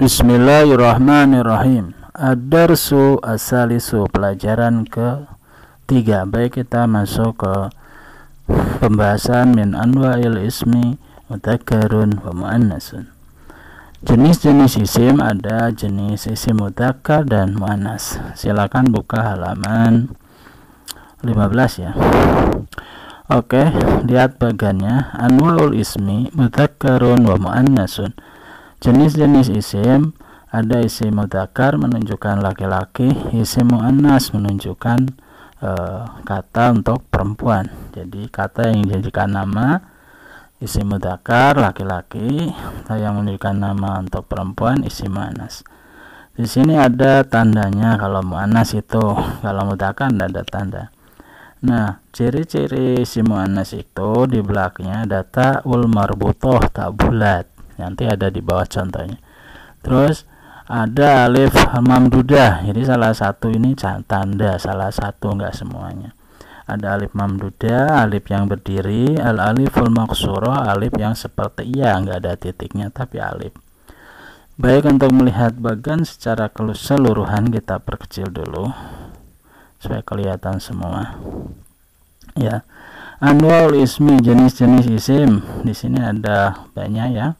Bismillahirrahmanirrahim. Ad-darsu as-salisu, pelajaran ke-3. Baik, kita masuk ke pembahasan min anwa'il ismi mudzakarun wa muannasun. Jenis-jenis isim, ada jenis isim mudzakkar dan muannas. Silakan buka halaman 15 ya. Oke, lihat bagannya. Anwa'ul ismi mudzakarun wa muannasun. Jenis-jenis isim, ada isim mudzakkar menunjukkan laki-laki, isim muannas menunjukkan kata untuk perempuan. Jadi kata yang dijadikan nama isim mudzakkar laki-laki, yang menunjukkan nama untuk perempuan isim muannas. Di sini ada tandanya. Kalau muannas itu, kalau mudzakkar tidak ada tanda. Nah, ciri-ciri isim muannas itu di belakangnya ada ta'ul marbutoh, tak bulat. Nanti ada di bawah contohnya. Terus ada alif mamdudah. Jadi salah satu ini tanda, salah satu, enggak semuanya. Ada alif mamdudah, alif yang berdiri, al aliful maqsurah, alif yang seperti iya, enggak ada titiknya tapi alif. Baik, untuk melihat bagan secara keseluruhan kita perkecil dulu supaya kelihatan semua. Ya. Anwaul ismi, jenis-jenis isim. Di sini ada banyak ya.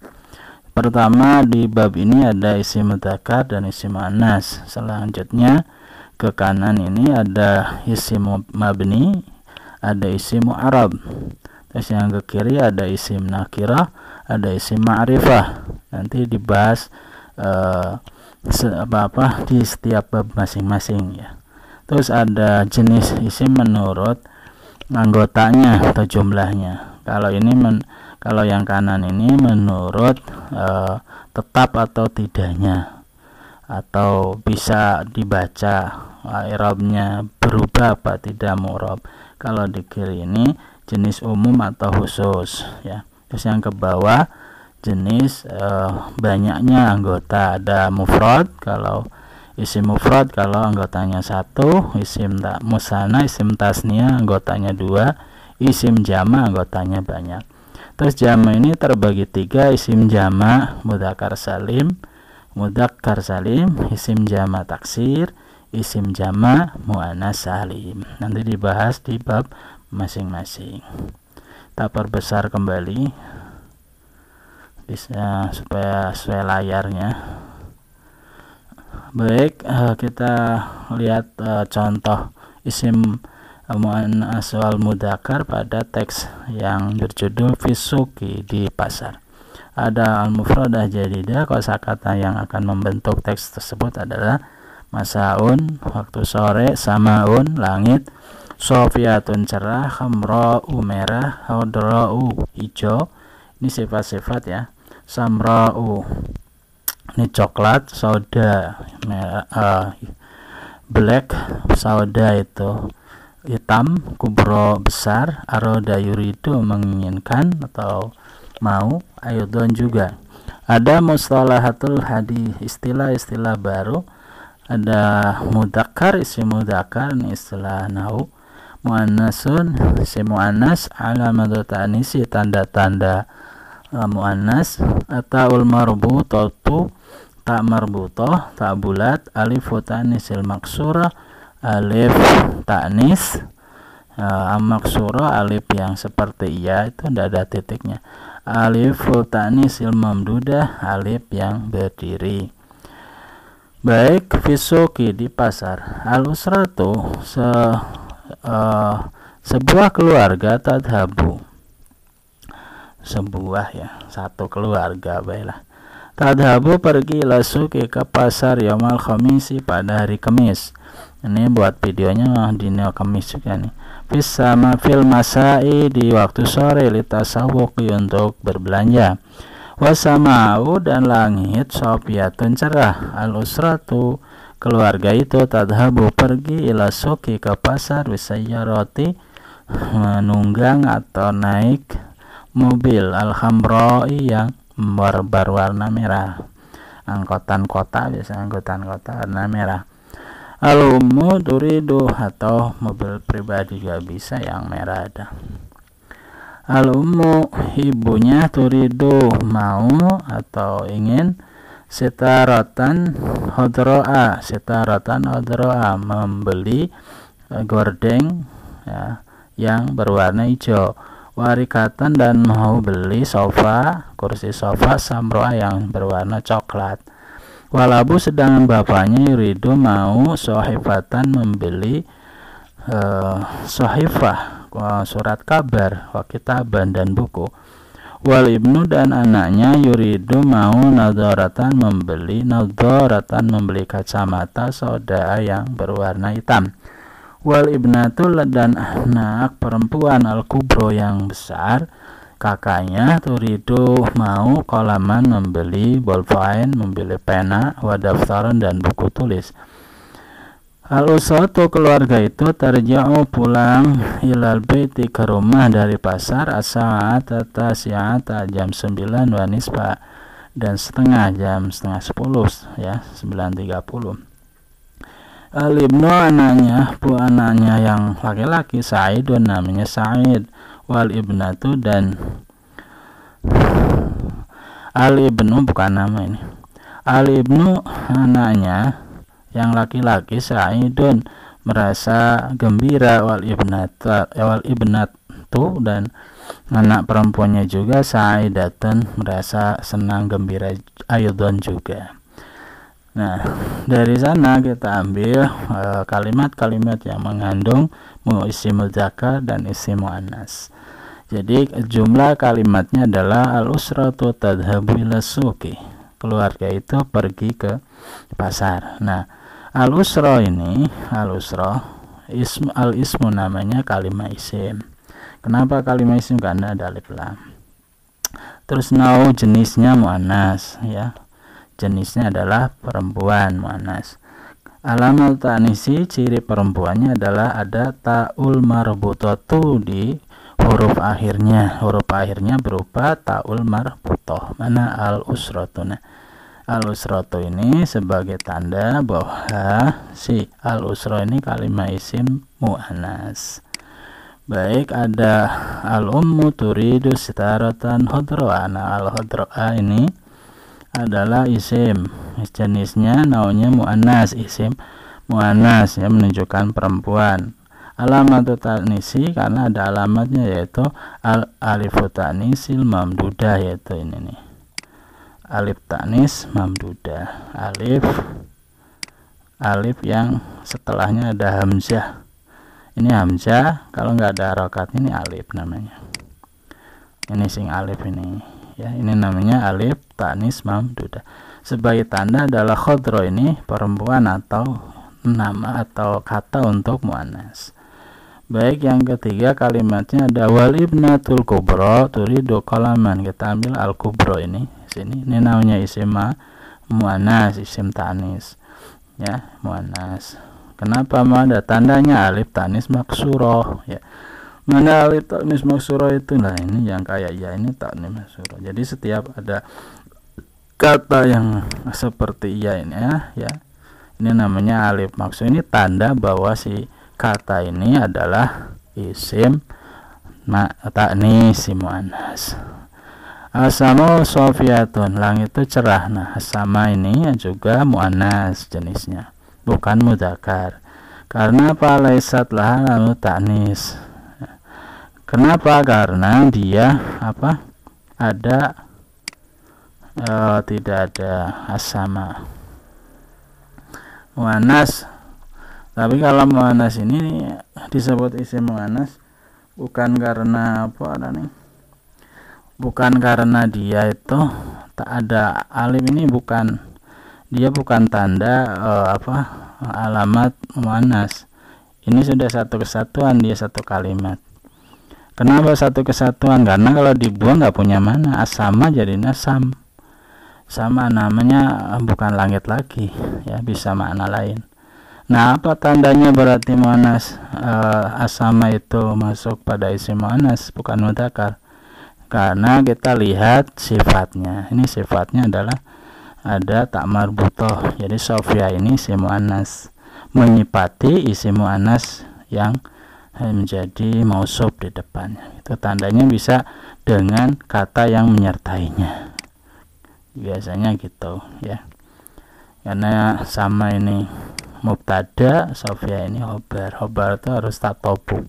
Pertama, di bab ini ada isim mudzakkar dan isim muannas. Selanjutnya ke kanan ini ada isim mabni, ada isim mu'arab. Terus yang ke kiri ada isim nakirah, ada isim ma'rifah. Nanti dibahas di setiap bab masing-masing ya. Terus ada jenis isim menurut anggotanya atau jumlahnya. Kalau yang kanan ini menurut tetap atau tidaknya, atau bisa dibaca i'rabnya berubah apa tidak mu'rab. Kalau di kiri ini jenis umum atau khusus ya. Terus yang ke bawah jenis banyaknya anggota. Ada mufrad, kalau isim mufrad kalau anggotanya 1, isim musanna, isim tasniyah anggotanya 2, isim jama anggotanya banyak. Terus jama ini terbagi 3, isim jama mudzakkar salim, isim jama taksir, isim jama muannas salim. Nanti dibahas di bab masing-masing. Kita perbesar kembali bisa supaya sesuai layarnya. Baik, kita lihat contoh isim muannas wal mudzakkar pada teks yang berjudul Fisuki, di pasar. Ada al-mufradah jadidah, kosakata yang akan membentuk teks tersebut adalah masaun, waktu sore, samaun, langit, sofiyatun, cerah, khamra'u, merah, khadra'u, hijau. Ini sifat-sifat ya. Samra'u, ini coklat, sauda, merah, black, sauda itu hitam, kubro besar, aroda yuridu menginginkan atau mau, ayudon juga. Ada mustalahatul hadis, istilah-istilah baru. Ada mudzakkar, isim mudzakkar, ini istilah nahwu. Muannasun, isim muannas, alamat ta'nisi, tanda-tanda muannas. Ta'ul marbutatu, tak marbutoh, tak bulat, alif ta'nisil maksurah, alif ta'nis, maksurah, alif yang seperti iya itu tidak ada titiknya. Alif ta'nisil mamdudah, alif yang berdiri. Baik, fisuki, di pasar. Al-usratu, sebuah keluarga, tadhabu, sebuah ya, satu keluarga. Baiklah, tadhabu pergi lasuki, ke pasar, yaumal khamisi, pada hari Kamis. Ini buat videonya di Kamis juga nih. Fisama fil masai, di waktu sore, litasawuqi, untuk berbelanja. Wasama'u, dan langit, sofiyatun, cerah. Al-usratu, keluarga itu, tadhabu pergi, ila suki, ke pasar, wisayyarati, menunggang atau naik mobil, al-khamra'i, yang berwarna merah. Angkutan kota, biasanya angkutan kota warna merah. Al-ummu turidu, atau mobil pribadi juga bisa yang merah ada. Al-ummu, ibunya, turidu, mau atau ingin, Sitaratan hodro'a, membeli gordeng ya, yang berwarna hijau. Warikatan, dan mau beli kursi sofa samroa yang berwarna coklat. Walabu, sedangkan bapaknya yuridu mau sohifatan, membeli sohifah, surat kabar, wa kitaban, dan buku. Wal ibnu, dan anaknya yuridu mau nadharatan, membeli kacamata soda yang berwarna hitam. Wal ibnatu, dan anak perempuan al kubro yang besar, kakaknya turidu mau kolaman, membeli bolpoin, membeli pena, wadaftaran, dan buku tulis. Al-usratu, keluarga itu, tarja'u, pulang, ilal baiti, ke rumah dari pasar, as-sa'ata tasi'ata, jam 9, wa nisfa, dan setengah, jam setengah 10 ya, 9.30. Al-ibnu, anaknya yang laki-laki, Sa'idun, namanya Sa'id. Wal ibnatu, dan al-ibnu bukan nama ini. Al-ibnu, anaknya yang laki-laki, Sa'idun, merasa gembira. Wal ibnatu, dan anak perempuannya juga, Sa'idatun, merasa senang gembira ayudon juga. Nah, dari sana kita ambil kalimat-kalimat yang mengandung isim muzakkar dan isim muannas. Jadi jumlah kalimatnya adalah al-usratu tadhhabu ila suqi, keluarga itu pergi ke pasar. Nah, al-usra ini, al-ismu namanya kalimat isim. Kenapa kalimat isim? Karena ada alif lam. Terus nau, jenisnya muannas ya. Jenisnya adalah perempuan, muannas. Alamat ta'nisi, ciri perempuannya adalah ada ta'ul marbutatu di huruf akhirnya. Huruf akhirnya berupa ta'ul marbutoh. Mana al-usratu? Al-usratu ini sebagai tanda bahwa si al-usra ini kalimat isim muannas. Baik, ada al-ummu turidu sitaratan hodro'a. Nah, al-hodro'a ini adalah isim, jenisnya naunya muannas, isim muannas yang menunjukkan perempuan. Alamat ta'nisi, karena ada alamatnya, yaitu alifu ta'nisil mamdudah, yaitu ini nih, alif ta'nis mamdudah, alif yang setelahnya ada hamzah. Ini hamzah, kalau nggak ada harokat ini alif namanya. Ini sing alif ini ya, ini namanya alif ta'nis mamdudah. Sebagai tanda adalah khodro ini perempuan atau nama atau kata untuk muannas. Baik, yang ketiga kalimatnya ada wal ibnatul kubro turidu qalaman. Kita ambil al kubro ini sini, ini namanya isim muannas, isim ta'nis ya, muannas. Kenapa ada tandanya alif ta'nis maksuroh ya? Mana alif ta'nis maksuroh itu? Nah, ini yang kayak ya, ini ta'nis maksuroh. Jadi setiap ada kata yang seperti ya ini ya, ini namanya alif maksud. Ini tanda bahwa si kata ini adalah isim ta'nis, isim muannas. Asama sofiyatun, langit itu cerah. Nah, sama ini juga muannas jenisnya, bukan mudzakkar. Karena apa? Laisat laha lalu ta'nis. Kenapa? Karena dia tidak ada asama muannas. Tapi kalau muannas ini disebut isim muannas bukan karena bukan karena dia itu tak ada alif, ini bukan tanda alamat muannas. Ini sudah satu kesatuan, dia satu kalimat. Kenapa satu kesatuan? Karena kalau dibuang nggak punya mana, asama jadinya sama, namanya bukan langit lagi ya, bisa makna lain. Nah, apa tandanya berarti muannas? Asama itu masuk pada isim muannas, bukan mudzakkar. Karena kita lihat sifatnya. Ini sifatnya adalah ada tak marbutoh. Jadi Sofia ini isim muannas, menyifati isim muannas yang menjadi mausuf di depannya. Itu tandanya bisa dengan kata yang menyertainya. biasanya gitu ya, karena sama ini mubtada, Sofia ini khobar itu harus tak tobuk.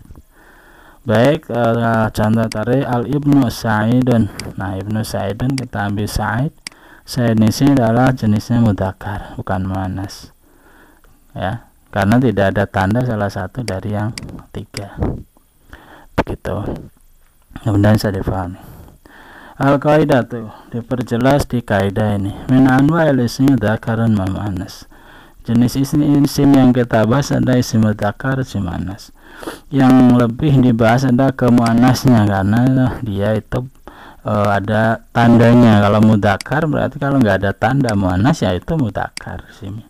Baik, contoh tadi al ibnu Sa'idun. Nah, ibnu Sa'idun kita ambil Sa'id. Sa'id ini adalah jenisnya mudzakkar, bukan muannas ya, karena tidak ada tanda salah satu dari yang tiga. Begitu, mudah-mudahan bisa difahami. Al-qaidah tuh diperjelas di kaidah ini, min anwa'il ismi dzakarun wa muannas. Jenis isim yang kita bahas ada isim mudzakkar, isim muannas. Yang lebih dibahas ada ke muannasnya, karena dia itu ada tandanya. Kalau mudzakkar berarti kalau nggak ada tanda muannas ya itu mudzakkar isimnya.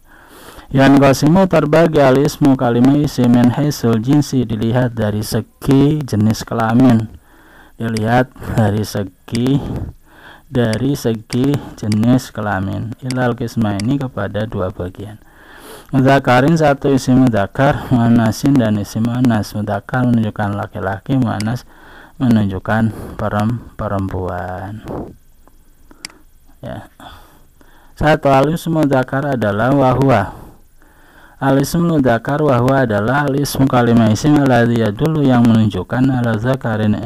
Yang qasimu terbagi al-ismu kalimah isim min haisul jinsi, dilihat dari segi jenis kelamin, dilihat dari segi jenis kelamin. Ilal qisma ini kepada dua bagian. Mudzakarin satu isim mudzakkar, muannasin dan isim muannas. Mudzakkar menunjukkan laki-laki, muannas menunjukkan perempuan ya. Satu al-ismu mudzakkar adalah wahwa. Al-ismu mudzakkar wahwa adalah al-ismu kalimah isim alladzi yadullu yang menunjukkan ala zakarin,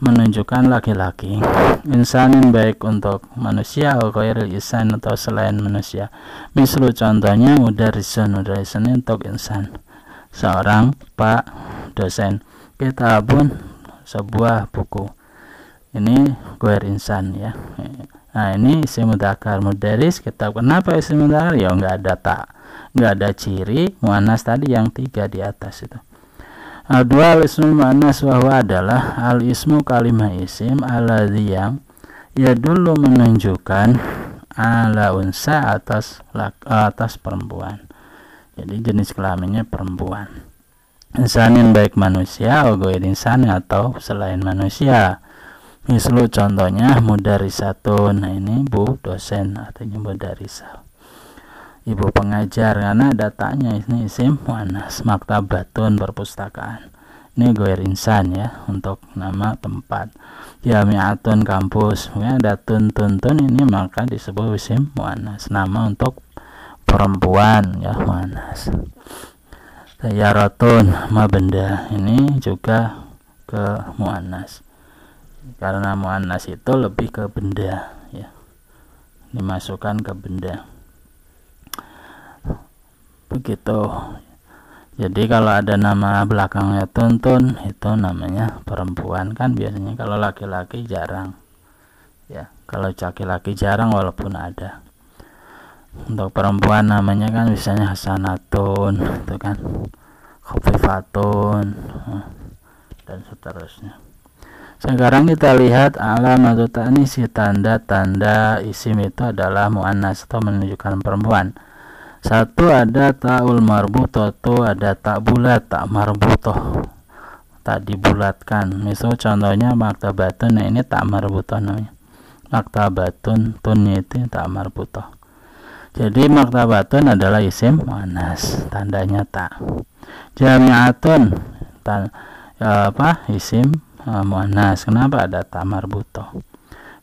menunjukkan laki-laki, insanin baik untuk manusia atau ghairil insan atau selain manusia. Misal contohnya mudarrisun ini untuk insan, seorang pak dosen. Kitabun sebuah buku, ini ghair insan ya. Nah, ini isim mudzakkar. Mudarris, kitab. Kenapa isim mudzakkar? Ya nggak ada ciri muannas tadi yang tiga di atas itu. Dua al-ismu muannas wahwa adalah al-ismu kalimah isim alladzi yang ya dulu menunjukkan ala unsa atas perempuan. Jadi jenis kelaminnya perempuan. Insanin baik manusia atau ghair insan atau selain manusia. Misal contohnya mudarrisatun. Nah, ini bu dosen artinya mudarrisah, ibu pengajar, karena datanya ini isim muannas. Maktabatun perpustakaan, ini ghair insan ya, untuk nama tempat. Jami'atun kampus, ya ada tun ini maka disebut isim muannas, nama untuk perempuan ya, muannas. Sayaratun ma benda, ini juga ke muannas, karena muannas itu lebih ke benda ya, dimasukkan ke benda. Begitu. Jadi kalau ada nama belakangnya tuntun itu namanya perempuan kan biasanya. Kalau laki-laki jarang ya, kalau laki-laki jarang walaupun ada. Untuk perempuan namanya kan biasanya hasanatun itu kan, khofifatun dan seterusnya. Sekarang kita lihat alamat ta'nis, tanda-tanda isim itu adalah muannas atau menunjukkan perempuan. Satu ada ta'ul marbutoh, ada tak bulat, tak marbutoh, tak dibulatkan. Misal contohnya maktabatun, nah ini tak marbutoh namanya. Maktabatun, tunnya itu tak marbutoh. Jadi maktabatun adalah isim muannas, tandanya tak. Jami'atun isim muannas. Kenapa ada tak marbutoh?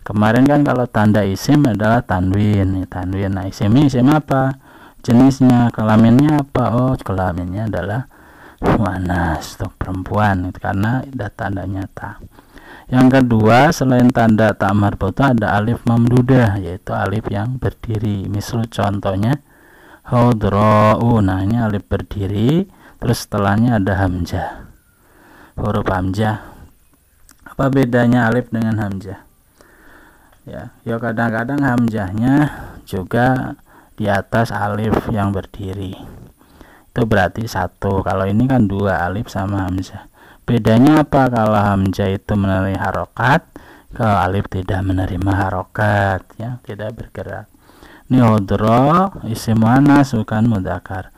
Kemarin kan kalau tanda isim adalah tanwin. Nah, isim apa? Jenisnya, kelaminnya apa? Oh, kelaminnya adalah muannas untuk perempuan, karena ada tandanya ta. Yang kedua, selain tanda ta marbutah ada alif mamdudah, yaitu alif yang berdiri. Misal contohnya hudra'u, nah ini alif berdiri, terus setelahnya ada hamzah, huruf hamzah. Apa bedanya alif dengan hamzah? Ya kadang-kadang hamzahnya juga di atas alif yang berdiri, itu berarti satu. Kalau ini kan dua, alif sama hamzah. Bedanya apa? Kalau hamzah itu menerima harokat, kalau alif tidak menerima harokat ya, tidak bergerak. Ini hudro isim muannas bukan mudzakkar,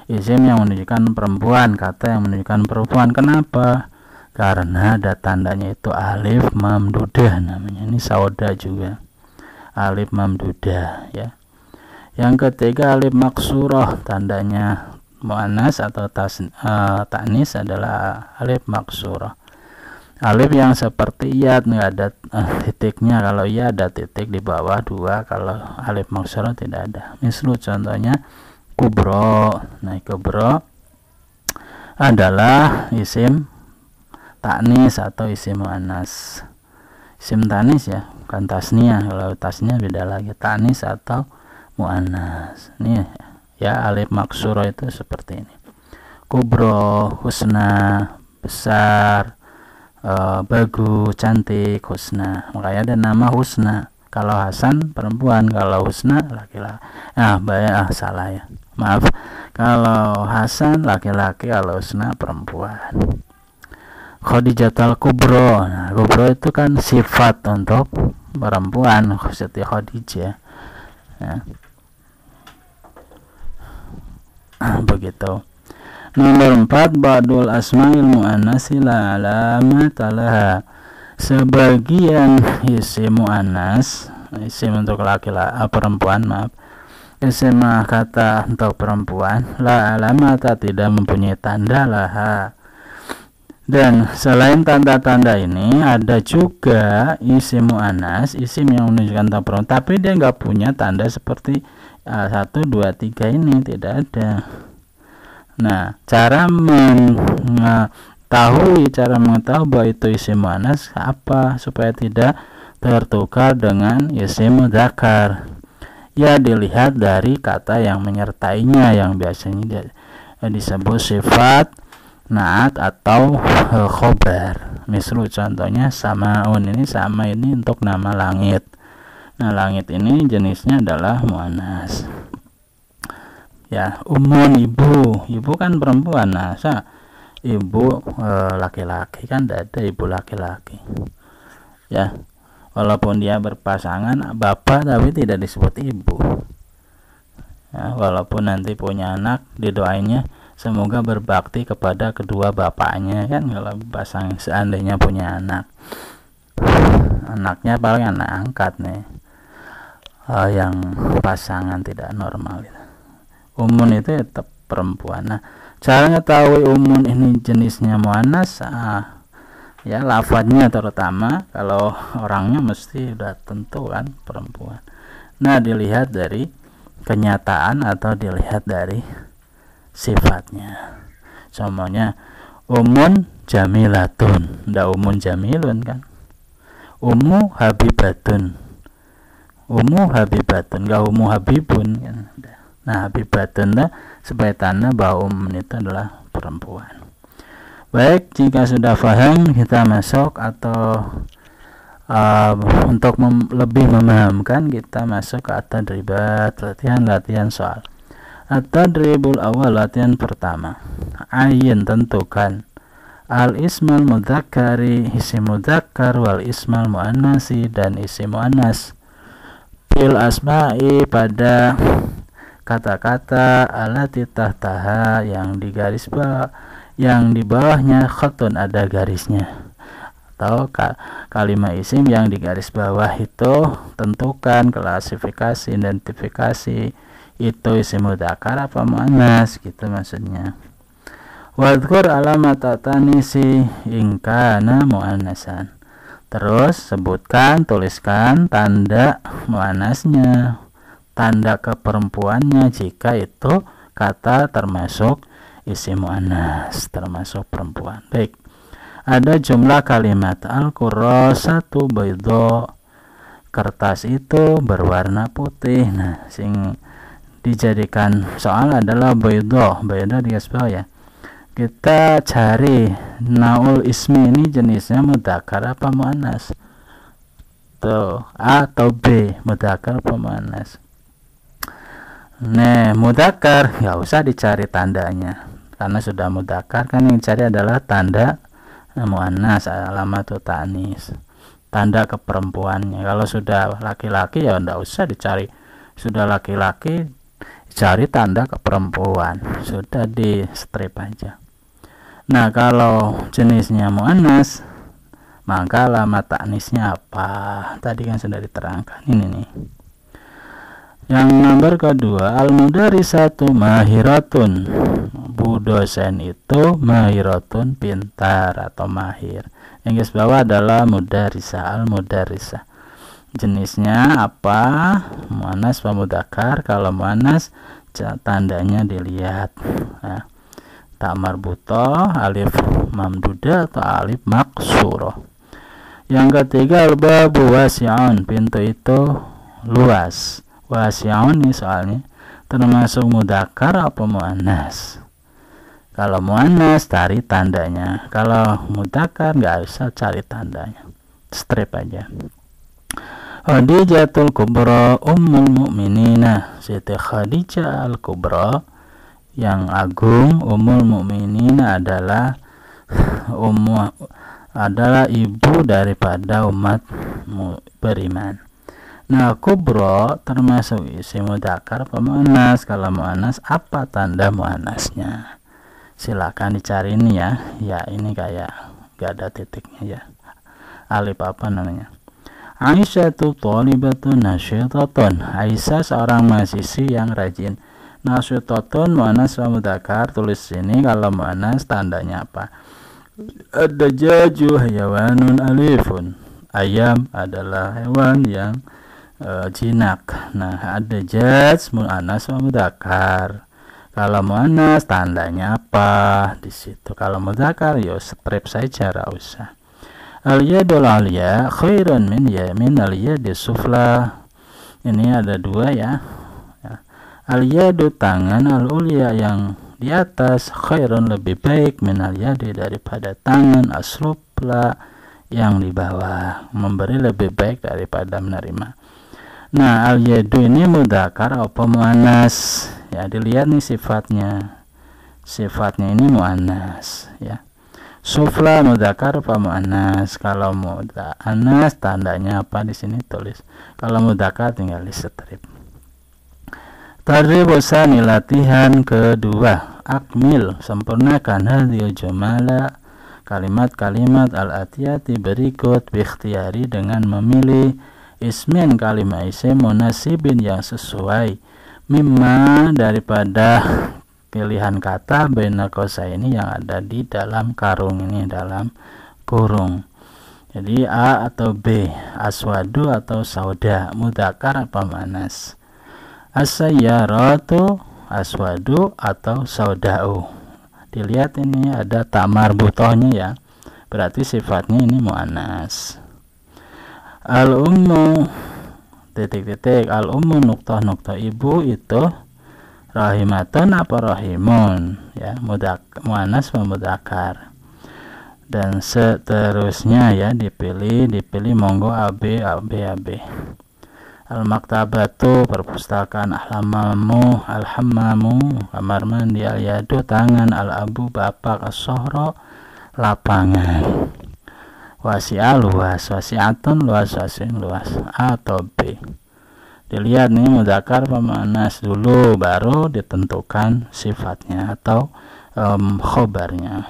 isim yang menunjukkan perempuan, kata yang menunjukkan perempuan. Kenapa? Karena ada tandanya itu alif mamdudah namanya. Ini sauda juga alif mamdudah ya. Yang ketiga alif maksurah, tandanya muannas atau ta'nis adalah alif maksurah. Alif yang seperti ya nggak ada titiknya. Kalau ya ada titik di bawah 2, kalau alif maksura tidak ada. Mislu contohnya kubro. Nah, kubro adalah isim taknis atau isim muannas. Isim tanis ya, bukan tasniah. Kalau tasniah beda lagi, tanis atau muannas. Nih ya, alif maksura itu seperti ini. Kubro, husna, besar, bagus, cantik, husna. Makanya ada nama husna. Kalau Hasan perempuan, kalau husna laki-laki. Salah ya, maaf. Kalau Hasan laki-laki, kalau husna perempuan. Khadijatul kubro. Nah, kubro itu kan sifat untuk perempuan, seperti Khadijah ya. Begitu. Nomor 4, ba'dul asma'il mu'annasi la alamata laha. Sebagian isim mu'annas, isim untuk laki-laki, perempuan, maaf. Isim kata untuk perempuan, la alamata tidak mempunyai tanda laha. Dan selain tanda-tanda ini ada juga isim mu'annas, isim yang menunjukkan tanda perempuan, tapi dia nggak punya tanda seperti 1, 2, 3 ini, tidak ada. Nah, cara mengetahui bahwa itu isim muannas apa supaya tidak tertukar dengan isim mudzakkar? Ya, dilihat dari kata yang menyertainya, yang biasanya disebut sifat, naat atau khobar. Misal contohnya samaun, ini sama ini untuk nama langit. Nah, langit ini jenisnya adalah muannas. Ya, umun, ibu kan perempuan. Nah, ibu laki-laki kan tidak ada ibu laki-laki ya, walaupun dia berpasangan bapak tapi tidak disebut ibu ya, walaupun nanti punya anak didoainnya semoga berbakti kepada kedua bapaknya kan, kalau pasangan seandainya punya anaknya paling anak angkat nih, yang pasangan tidak normal itu. Umun itu tetap perempuan. Nah, cara mengetahui umun ini jenisnya muannas, ya lafadznya terutama, kalau orangnya mesti udah tentu kan perempuan. Nah, dilihat dari kenyataan atau dilihat dari sifatnya. Contohnya umun jamilatun, ndak umun jamilun kan. Umu habibatun, nggak umu habibun kan. Nah, habibatun sebagai tanda bahwa itu adalah perempuan. Baik, jika sudah paham, kita masuk atau untuk lebih memahamkan, kita masuk ke at-tadribat, latihan soal. At-tadribul awal, latihan pertama. Ayin, tentukan al-ismal mudzakkari, isim mudzakkar, wal ismal muannasi, dan isim muannas. Fil asma'i, pada kata-kata alati tahtaha, yang di garis bawah, yang di bawahnya khatun, ada garisnya, atau kalimat isim yang di garis bawah itu tentukan, klasifikasi, identifikasi itu isim mudzakkar apa muannas gitu maksudnya. Wadhkur alamat tanisi in kana muannasan, terus sebutkan, tuliskan tanda muannasnya, tanda keperempuannya jika itu kata termasuk isim muannas, termasuk perempuan. Baik, ada jumlah kalimat al-kurrasatu baydo, kertas itu berwarna putih. Nah, sing dijadikan soal adalah baydo di garis bawah ya. Kita cari naul ismi ini jenisnya mudzakkar apa muannas, tuh A atau B, mudzakkar apa muannas. Nah, mudzakkar nggak usah dicari tandanya karena sudah mudzakkar kan, yang dicari adalah tanda muannas, alamat ta'nis, tanda keperempuannya. Kalau sudah laki-laki ya nggak usah dicari, sudah laki-laki cari tanda keperempuan, sudah di strip aja. Nah, kalau jenisnya muannas maka alamat ta'nisnya apa? Tadi kan sudah diterangkan, ini nih. Yang nomor kedua, al-mudarisatu mahiratun, dosen itu mahirotun pintar atau mahir. Yang bawah adalah mudarisah, al mudarisah. Jenisnya apa? Muannas wa mudzakkar. Kalau muannas tandanya dilihat. Nah, tak marbutoh, alif mamdudah atau alif maksuroh. Yang ketiga al-babu wasi'un, pintu itu luas. Wasi'un ini soalnya termasuk mudzakkar apa muannas. Kalau muannas cari tandanya, kalau mudzakkar nggak usah cari tandanya, strip aja. Khadijatul Kubra Ummul Mukminina, Siti Khadijah Al-Kubra yang agung, Ummul Mukminina adalah ibu daripada umat beriman. Nah, kubra termasuk isim mudzakkar apa muannas? Kalau muannas apa tanda muannasnya? Silakan dicari ini ya. Ya, ini kayak gak ada titiknya ya. Alif apa namanya? Aisyatu thalibatun nasyitatun. Aisyah seorang mahasiswi yang rajin. Nasyitatun muannas wa mudzakkar. Tulis sini kalau muannas tandanya apa? Ad-dajjaju hayawanun alifun. Ayam adalah hewan yang jinak. Nah, ad-dajjaj muannas wa mudzakkar. Kalau muannas tandanya apa di situ? Kalau mudzakkar ya strip saja, enggak usah. Al-yadul alya khairun min yamin al-yadi sufla. Ini ada dua ya. Al-yadu tangan, al-ulya yang di atas, khairun lebih baik min al-yadi daripada tangan as-sufla yang di bawah. Memberi lebih baik daripada menerima. Nah, al-yadu ini mudzakkar apa muannas? Ya, dilihat nih sifatnya. Sifatnya ini muannas ya. Sufla mudzakkar apa muannas? Kalau muannas tandanya apa di sini tulis. Kalau mudzakkar tinggal di strip. Tadrib usani latihan kedua. Akmil, sempurnakan hadhil jumala, kalimat-kalimat al-atiyati berikut bikhtiyari dengan memilih ismin kalimat isim munasibin yang sesuai mimma daripada pilihan kata baina qausaini yang ada di dalam karung ini, dalam kurung. Jadi A atau B, aswadu atau sauda, mudzakkar apa muannas? As-sayyaratu aswadu atau saudau. Dilihat ini ada tak marbutohnya ya, berarti sifatnya ini muannas. Al-ummu titik-titik, al-ummu nuktah ibu itu rahimatun apa rahimun ya, muannas wa mudzakkar. Dan seterusnya ya, dipilih monggo AB. Al-maktabatu perpustakaan, al-hammamu kamar mandi, al-yadu tangan, al-abu bapak, as-sohro lapangan, wasi'a luas, wasi'atun luas, wasi'in luas. A atau B. Dilihat nih mudzakkar muannas dulu, baru ditentukan sifatnya atau khobarnya.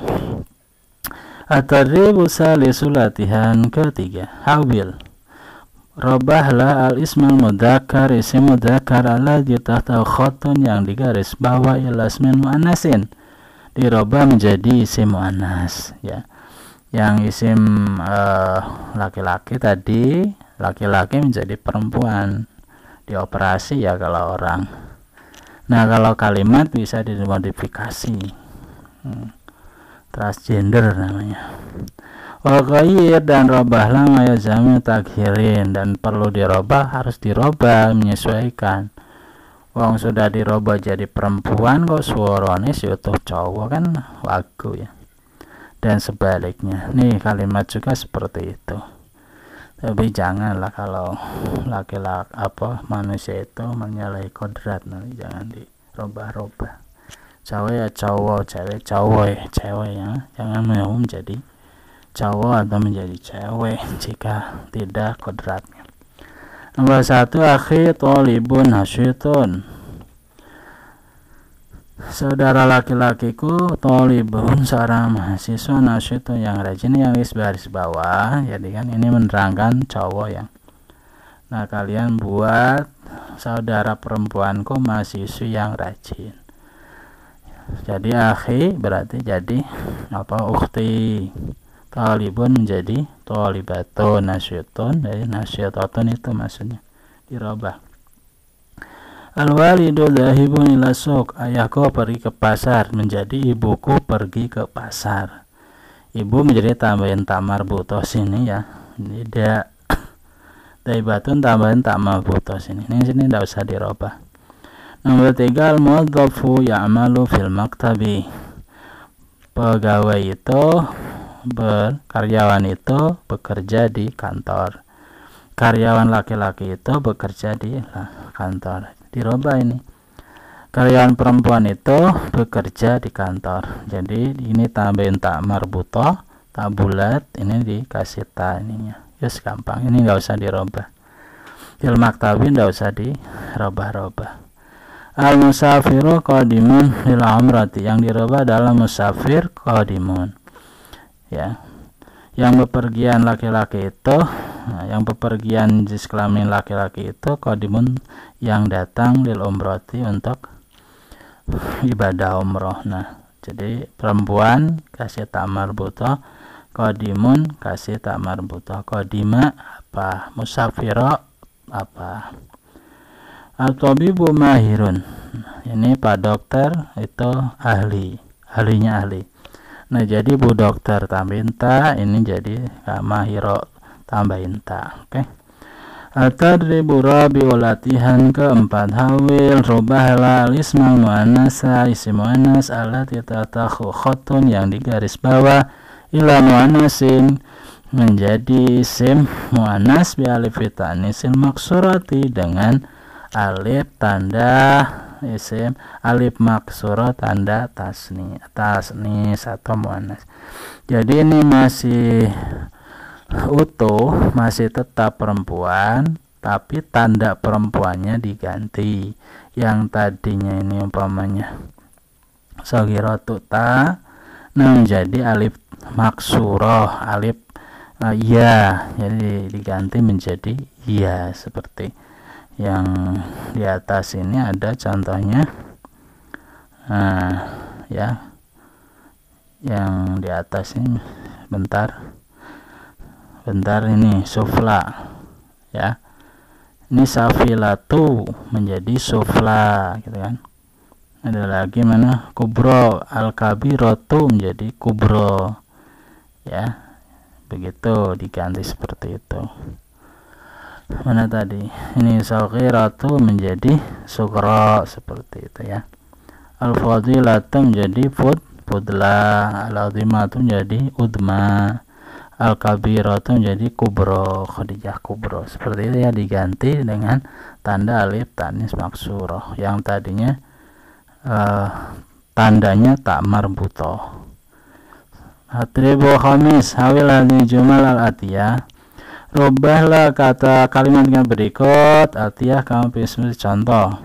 At-tadribu salisu latihan ketiga. Hawil, robahlah al-ismal mudzakkar, isim mudzakkar alladzi tahtahu khatun yang digaris bawah ila ismin muannasin, dirobah menjadi isim muannas ya. Yang isim laki-laki tadi, laki-laki menjadi perempuan, dioperasi ya kalau orang. Nah, kalau kalimat bisa dimodifikasi, transgender namanya. Waqayyir, dan robahlah mayazami takhirin, dan perlu dirobah, harus dirobah menyesuaikan. Wong sudah dirobah jadi perempuan kok suaranya utuh cowok kan wagu ya. Dan sebaliknya. Nih kalimat juga seperti itu. Tapi janganlah kalau laki-laki manusia itu menyalahi kodrat, nanti jangan dirobah-robah. Cowok ya cowok, cewek cowok ya cewek ya. Jangan mau menjadi cowok atau menjadi cewek jika tidak kodratnya. Nomor 1, akhi thalibun hasyitun, saudara laki-lakiku, thalibun seorang mahasiswa, nasyitun yang rajin, yang baris bawah. Jadi kan ini menerangkan cowok ya. Nah, kalian buat saudara perempuanku mahasiswi yang rajin. Jadi akhi berarti jadi ukhti. Talibun menjadi talibatun, nasyitun dari nasyitatun itu maksudnya dirubah. Al-walidu dhahibun ila suq, ayahku pergi ke pasar, menjadi ibuku pergi ke pasar. Ibu menjadi tambahin tak marbutoh sini ya, tidak dhaibatun tambahin tak marbutoh sini tidak usah dirubah. Nomor 3, al-muwadzafu ya'malu fil maktabi, pegawai itu karyawan itu bekerja di kantor. Karyawan laki-laki itu bekerja di kantor. Dirubah ini. Karyawan perempuan itu bekerja di kantor. Jadi ini tambahin tak marbutoh, tak bulat, ini dikasih ta ininya. Yes, gampang. Ini nggak usah dirubah. Fil maktabi nggak usah dirubah-rubah. Al-musafiru qadimun lil umrati, yang dirubah adalah musafir qadimun. Ya. Yang bepergian laki-laki itu, yang bepergian jenis kelamin laki-laki itu qadimun, yang datang lil umrati untuk ibadah umroh. Nah, jadi perempuan kasih tak marbutoh, qadimun kasih tak marbutoh, qadima apa, musafiro apa. At-tabibu mahirun, ini Pak Dokter itu ahlinya ahli. Nah, jadi Bu Dokter tambahin ta, ini jadi mahiro tambahin ta. Oke. At-tadribu rabi'u, latihan keempat, hawil rubahla ismal muannasa, isim muannas allati tatakhu khatun, yang digaris bawah, ila muannasin, menjadi isim muannas bi alif ta'nisil maksurati, dengan alif tanda isim, alif maksurah tanda tasnis atau muannas. Jadi ini masih utuh, masih tetap perempuan, tapi tanda perempuannya diganti. Yang tadinya ini umpamanya shagiratu ta, menjadi alif maksurah, alif ya, jadi diganti menjadi ya, seperti yang di atas ini ada contohnya. Ya, yang di atas ini bentar ini sufla ya, ini safilatu menjadi sufla gitu kan. Ada lagi mana kubro, al-kabiratu menjadi kubro ya, begitu diganti seperti itu. Mana tadi ini saghiratu menjadi sughra, seperti itu ya. Al-fadilatu menjadi fudla, al-azimatu menjadi udma, al-kabiratu menjadi kubro, khadijah kubro, seperti itu ya, diganti dengan tanda alif tanis maksurah, yang tadinya tandanya tak marbutoh. Atribu khamis, hawil hadhihi jumal al-atiyah, rubahlah kata kalimat yang berikut atiyah kamu pilih contoh.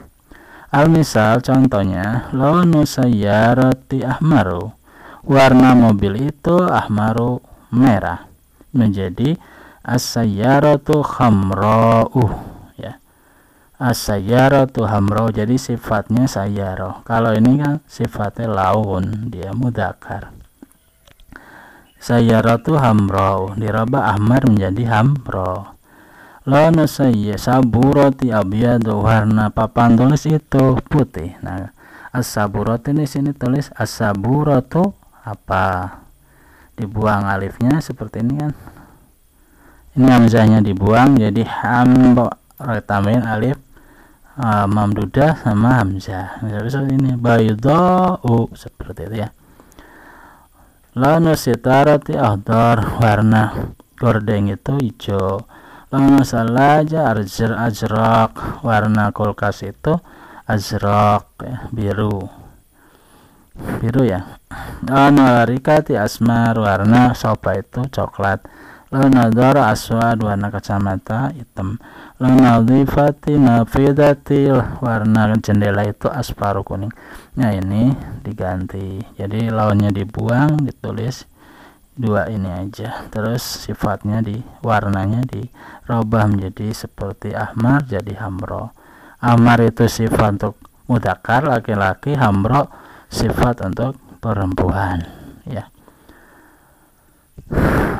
Al-misal, contohnya, launu sayyarati ahmaru, warna mobil itu ahmaru, merah, menjadi as-sayyaratu khamra'u ya. As-sayyaratu hamra'u, jadi sifatnya sayyarah. Kalau ini kan sifatnya laun, dia mudzakkar. Sayyaratu hamra'u, dirubah ahmar menjadi hamra. Launu saburati abyadu, warna papan tulis itu putih. Nah, as-saburati ini sini tulis as-saburatu apa? Dibuang alifnya seperti ini kan. Ini hamzahnya dibuang jadi hamra, tambahin alif mamdudah sama hamzah. Terus ini baydau, seperti itu ya. Launu sitarati akhdar, warna gordeng itu hijau. Launu salaja azraq, warna kulkas itu azraq ya, biru ya. Launu arikati asmar, warna sofa itu coklat. Launu dhara aswad, warna kacamata hitam. Launu dhifati nafidati, warna jendela itu asfaru, kuning. Nah, ini diganti, jadi launnya dibuang, ditulis dua ini aja, terus sifatnya warnanya dirubah menjadi seperti ahmar jadi hamro. Ahmar itu sifat untuk mudzakkar laki-laki, hamro sifat untuk perempuan ya.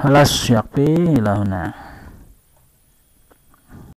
Alas yakfi ilahuna.